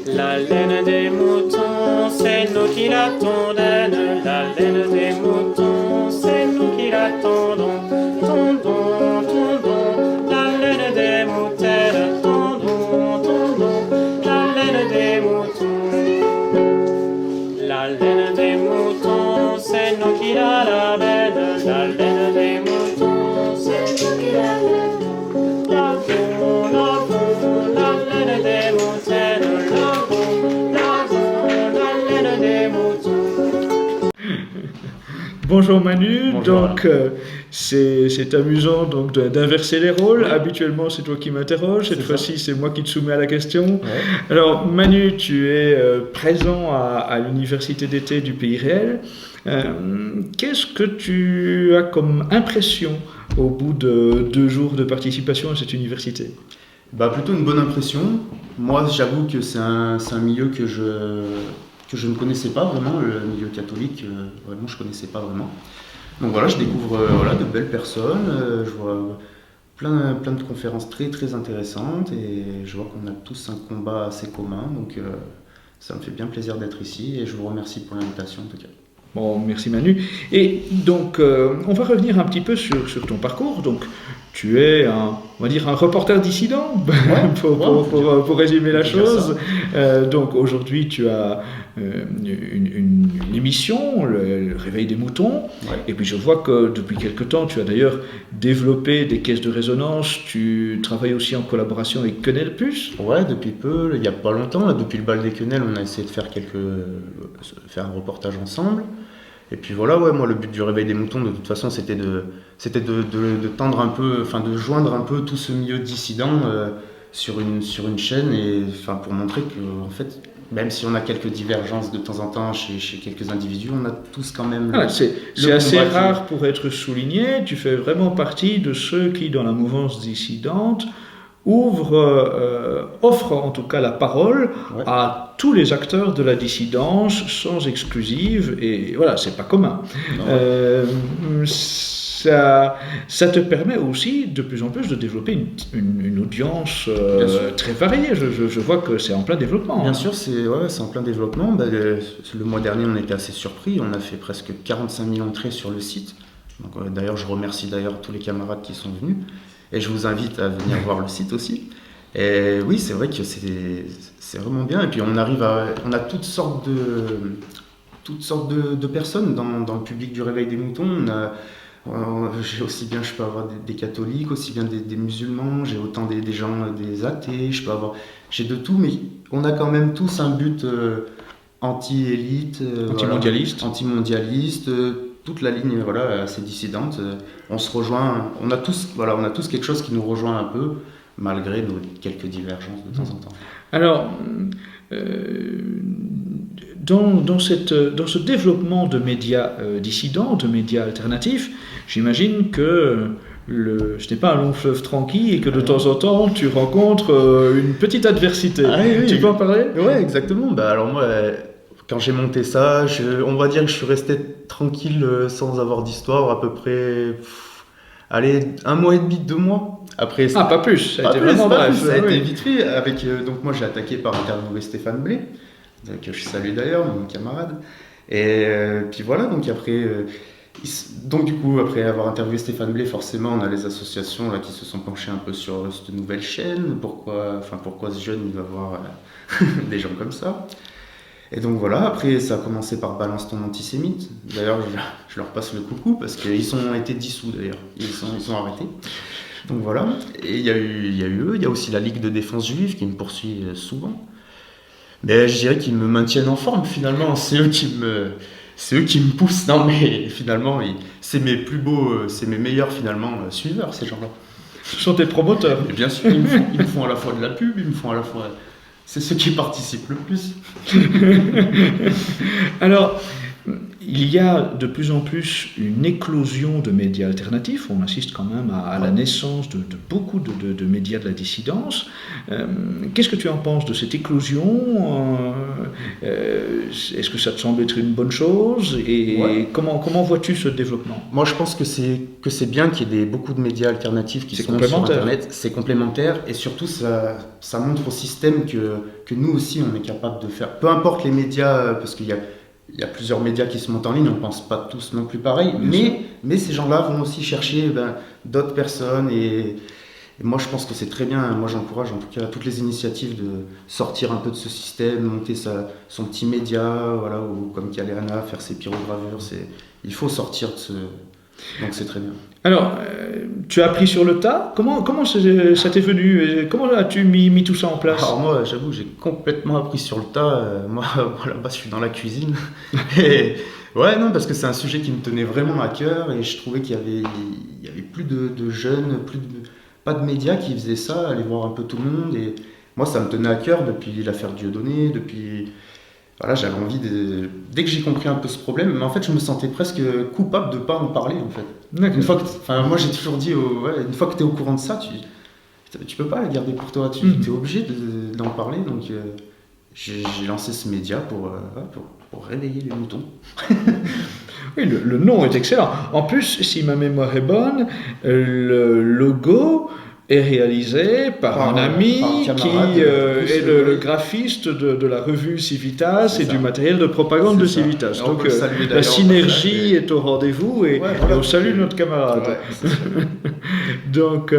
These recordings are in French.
La laine des moutons, c'est nous qui la tondons. La laine des moutons, c'est nous qui la tondons. Tondons, tondons, la laine des moutons. Tondons, tondons, la laine des moutons. La laine des moutons, c'est nous qui la lavons. La laine des moutons, c'est nous qui la lavons. Lavons, lavons, la laine des moutons. Lavons, lavons, la laine des moutons. Bonjour Manu, Bonjour. donc c'est amusant donc d'inverser les rôles. Habituellement c'est toi qui m'interroges, cette C'est fois-ci c'est moi qui te soumets à la question. Ouais. Alors Manu, tu es présent à l'université d'été du Pays Réel. Qu'est-ce que tu as comme impression au bout de 2 jours de participation à cette université? Bah, plutôt une bonne impression. Moi, j'avoue que c'est un milieu que je ne connaissais pas vraiment, le milieu catholique, vraiment je ne connaissais pas vraiment. Donc voilà, je découvre voilà, de belles personnes, je vois plein de conférences très très intéressantes et je vois qu'on a tous un combat assez commun, donc ça me fait bien plaisir d'être ici et je vous remercie pour l'invitation en tout cas. Bon, merci Manu. Et donc, on va revenir un petit peu sur ton parcours. Donc, tu es on va dire un reporter dissident, pour résumer la on peut dire chose. Donc, aujourd'hui, tu as une émission, le Réveil des moutons. Ouais. Et puis, je vois que depuis quelque temps, tu as d'ailleurs développé des caisses de résonance. Tu travailles aussi en collaboration avec Quenelle Plus. Ouais, depuis peu, il n'y a pas longtemps, là, depuis le bal des quenelles, on a essayé de faire un reportage ensemble. Et puis voilà, ouais, moi le but du Réveil des moutons, de toute façon, c'était de tendre un peu, enfin de joindre un peu tout ce milieu dissident sur une chaîne, et enfin pour montrer que en fait, même si on a quelques divergences de temps en temps chez quelques individus, on a tous quand même Voilà, c'est le assez combat qui- rare pour être souligné. Tu fais vraiment partie de ceux qui, dans la mouvance dissidente, offrent en tout cas la parole Ouais. à tous les acteurs de la dissidence sans exclusive. Et voilà, c'est pas commun. Non, Ça te permet aussi de plus en plus de développer une audience Bien sûr. très variée. Je vois que c'est en plein développement. Bien hein. sûr, c'est en plein développement. Bah, le mois dernier, on était assez surpris. On a fait presque 45 000 entrées sur le site. Donc, d'ailleurs, je remercie d'ailleurs tous les camarades qui sont venus. Et je vous invite à venir voir le site aussi. Et oui, c'est vrai que c'est vraiment bien. Et puis, on a toutes sortes de personnes dans le public du Réveil des moutons. J'ai aussi bien, je peux avoir des catholiques, aussi bien des musulmans, j'ai autant des gens, des athées, j'ai de tout, mais on a quand même tous un but anti-élite, Antimondialiste. voilà, anti-mondialiste, toute la ligne voilà, assez dissidente. On se rejoint, on a tous quelque chose qui nous rejoint un peu, malgré nos quelques divergences de temps en temps. Alors, dans ce développement de médias dissidents, de médias alternatifs, j'imagine que ce n'est pas un long fleuve tranquille et que de temps en temps tu rencontres une petite adversité. Ah oui, Tu peux en parler? Ouais, exactement. Bah, alors moi, quand j'ai monté ça, on va dire que je suis resté tranquille sans avoir d'histoire à peu près, allez, 1 mois et demi, 2 mois. Après, Ah, pas plus, ça a pas été plus, vraiment pas bref. plus, ça a oui. été vite fait. Donc moi, j'ai attaqué par interviewer Stéphane Blé, que je salue d'ailleurs, mon camarade. Et puis voilà, donc après, donc du coup, après avoir interviewé Stéphane Blé, forcément, on a les associations là qui se sont penchées un peu sur cette nouvelle chaîne. Pourquoi ce jeune il va voir des gens comme ça. Et donc voilà, après ça a commencé par Balance ton antisémite. D'ailleurs, je leur passe le coucou parce qu'ils ont été dissous d'ailleurs. Ils sont arrêtés. Donc voilà. Et il y a eu eux. Il y a aussi la Ligue de défense juive qui me poursuit souvent. Mais je dirais qu'ils me maintiennent en forme finalement. C'est eux qui me poussent. Non mais finalement, c'est mes plus beaux, c'est mes meilleurs finalement suiveurs ces gens-là. Ce sont tes promoteurs. Et bien sûr, ils me font à la fois de la pub, ils me font à la fois. C'est ceux qui participent le plus. Alors, Il y a de plus en plus une éclosion de médias alternatifs. On assiste quand même à la naissance de beaucoup de médias de la dissidence. Qu'est-ce que tu en penses de cette éclosion? Est-ce que ça te semble être une bonne chose? Et comment vois-tu ce développement? Moi, je pense que c'est bien qu'il y ait beaucoup de médias alternatifs qui C'est sont sur complémentaire. Internet. C'est complémentaire et surtout, ça montre au système que nous aussi, on est capable de faire. Peu importe les médias, parce qu'il y a plusieurs médias qui se montent en ligne, on ne pense pas tous non plus pareil, mais ces gens-là vont aussi chercher d'autres personnes et moi je pense que c'est très bien. Moi j'encourage en tout cas toutes les initiatives de sortir un peu de ce système, monter son petit média, voilà, ou comme Kaléana, faire ses pyrogravures. Il faut sortir de ce. Donc c'est très bien. Alors, tu as appris sur le tas. Comment ça t'est venu? Comment as-tu mis tout ça en place? Alors moi, j'avoue, j'ai complètement appris sur le tas. Moi, à la base, je suis dans la cuisine. Et ouais, non, parce que c'est un sujet qui me tenait vraiment à cœur et je trouvais qu'il y avait plus de jeunes, pas de médias qui faisaient ça, aller voir un peu tout le monde. Et moi, ça me tenait à cœur depuis l'affaire Dieudonné, depuis. Voilà, j'avais envie de. Dès que j'ai compris un peu ce problème, mais en fait, je me sentais presque coupable de ne pas en parler, en fait. D'accord. Moi, j'ai toujours dit, une fois que tu es au courant de ça, tu peux pas la garder pour toi, tu es obligé d'en parler. Donc, j'ai lancé ce média pour réveiller les moutons. Oui, le nom est excellent. En plus, si ma mémoire est bonne, le logo est réalisé par un ami par un qui camarade, est le graphiste de la revue Civitas C'est et ça. du matériel de propagande de C'est ça. Civitas. Et on Donc peut le saluer la d'ailleurs synergie au passage, est au rendez-vous et voilà. on salue notre camarade. Ouais, c'est ça. Donc,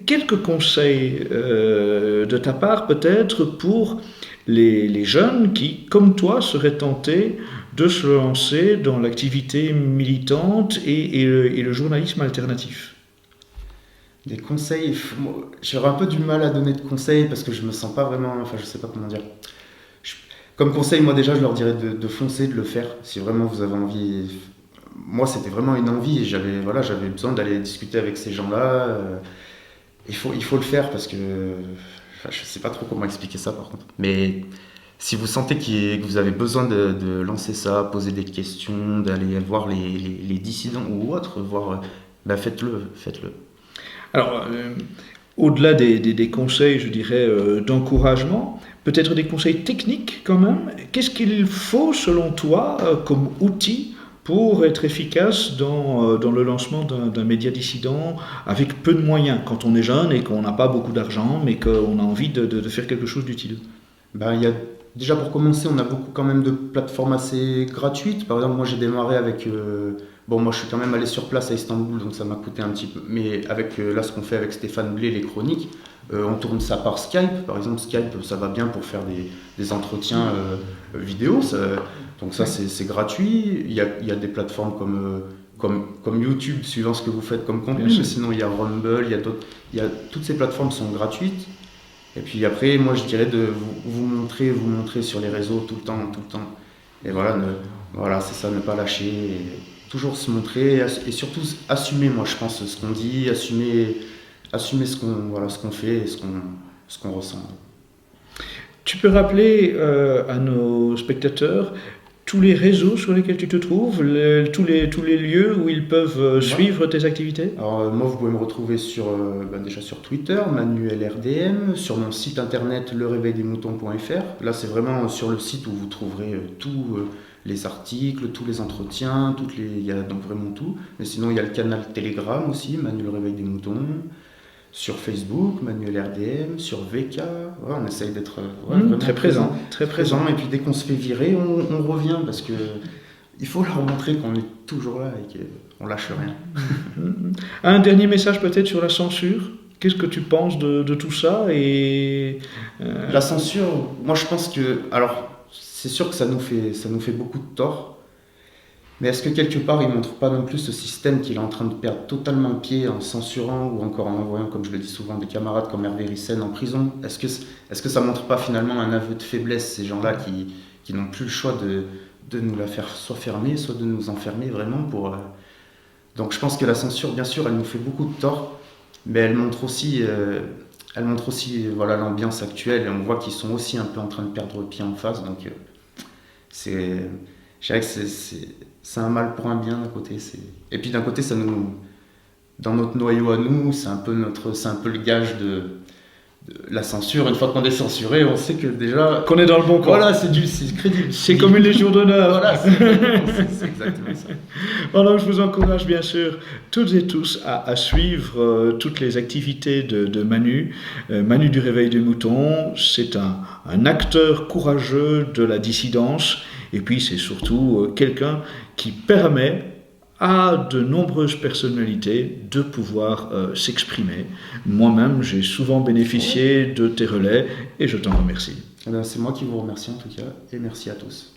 quelques conseils de ta part peut-être pour les jeunes qui, comme toi, seraient tentés de se lancer dans l'activité militante et le journalisme alternatif. Des conseils, j'aurais un peu du mal à donner de conseils parce que je me sens pas vraiment, enfin je sais pas comment dire. Comme conseil, moi déjà je leur dirais de foncer, de le faire si vraiment vous avez envie. Moi c'était vraiment une envie et j'avais besoin d'aller discuter avec ces gens-là. Il faut le faire parce que je sais pas trop comment expliquer ça par contre. Mais si vous sentez que vous avez besoin de lancer ça, poser des questions, d'aller voir les dissidents ou autres, faites-le. Alors, au-delà des conseils, je dirais, d'encouragement, peut-être des conseils techniques quand même. Qu'est-ce qu'il faut, selon toi, comme outil pour être efficace dans le lancement d'un média dissident avec peu de moyens, quand on est jeune et qu'on n'a pas beaucoup d'argent, mais qu'on a envie de faire quelque chose d'utile? Déjà pour commencer, on a beaucoup quand même de plateformes assez gratuites. Par exemple, moi j'ai démarré avec... moi je suis quand même allé sur place à Istanbul, donc ça m'a coûté un petit peu. Mais avec là ce qu'on fait avec Stéphane Blé, les chroniques, on tourne ça par Skype. Par exemple, Skype, ça va bien pour faire des entretiens vidéo. Donc ça c'est gratuit. Il y a des plateformes comme YouTube, suivant ce que vous faites comme contenu. Mais sinon, il y a Rumble, toutes ces plateformes sont gratuites. Et puis après, moi je dirais de vous montrer sur les réseaux tout le temps. Et voilà, c'est ça, ne pas lâcher, et toujours se montrer et surtout assumer, moi je pense, ce qu'on dit, assumer ce qu'on fait et ce qu'on ressent. Tu peux rappeler à nos spectateurs tous les réseaux sur lesquels tu te trouves, tous les lieux où ils peuvent suivre tes activités? Alors moi vous pouvez me retrouver déjà sur Twitter, ManuelRDM, sur mon site internet leréveildesmoutons.fr. Là c'est vraiment sur le site où vous trouverez tous les articles, tous les entretiens, il y a donc vraiment tout. Mais sinon il y a le canal Telegram aussi, Manuel Réveil des Moutons. Sur Facebook, Manuel RDM, sur VK, on essaye d'être vraiment très présent. Et puis dès qu'on se fait virer, on revient parce que il faut leur montrer qu'on est toujours là et qu'on lâche rien. Un dernier message peut-être sur la censure. Qu'est-ce que tu penses de tout ça La censure, moi je pense que, alors c'est sûr que ça nous fait beaucoup de tort. Mais est-ce que quelque part, il ne montre pas non plus ce système qu'il est en train de perdre totalement pied en censurant ou encore en envoyant, comme je le dis souvent, des camarades comme Hervé Ryssen en prison? Est-ce que ça ne montre pas finalement un aveu de faiblesse, ces gens-là qui n'ont plus le choix de nous la faire soit fermer, soit de nous enfermer vraiment pour... Donc je pense que la censure, bien sûr, elle nous fait beaucoup de tort, mais elle montre aussi l'ambiance actuelle et on voit qu'ils sont aussi un peu en train de perdre pied en face. Donc je dirais que c'est un mal pour un bien d'un côté. Et puis d'un côté, ça nous, dans notre noyau à nous, c'est un peu le gage de la censure. Une fois qu'on est censuré, on sait que déjà... Qu'on est dans le bon camp. Voilà, c'est crédible. C'est comme une légion d'honneur. Voilà, c'est exactement ça. Alors, je vous encourage bien sûr toutes et tous à suivre toutes les activités de Manu. Manu du Réveil des Moutons, c'est un acteur courageux de la dissidence, et puis c'est surtout quelqu'un qui permet à de nombreuses personnalités de pouvoir s'exprimer. Moi-même, j'ai souvent bénéficié de tes relais et je t'en remercie. C'est moi qui vous remercie en tout cas, et merci à tous.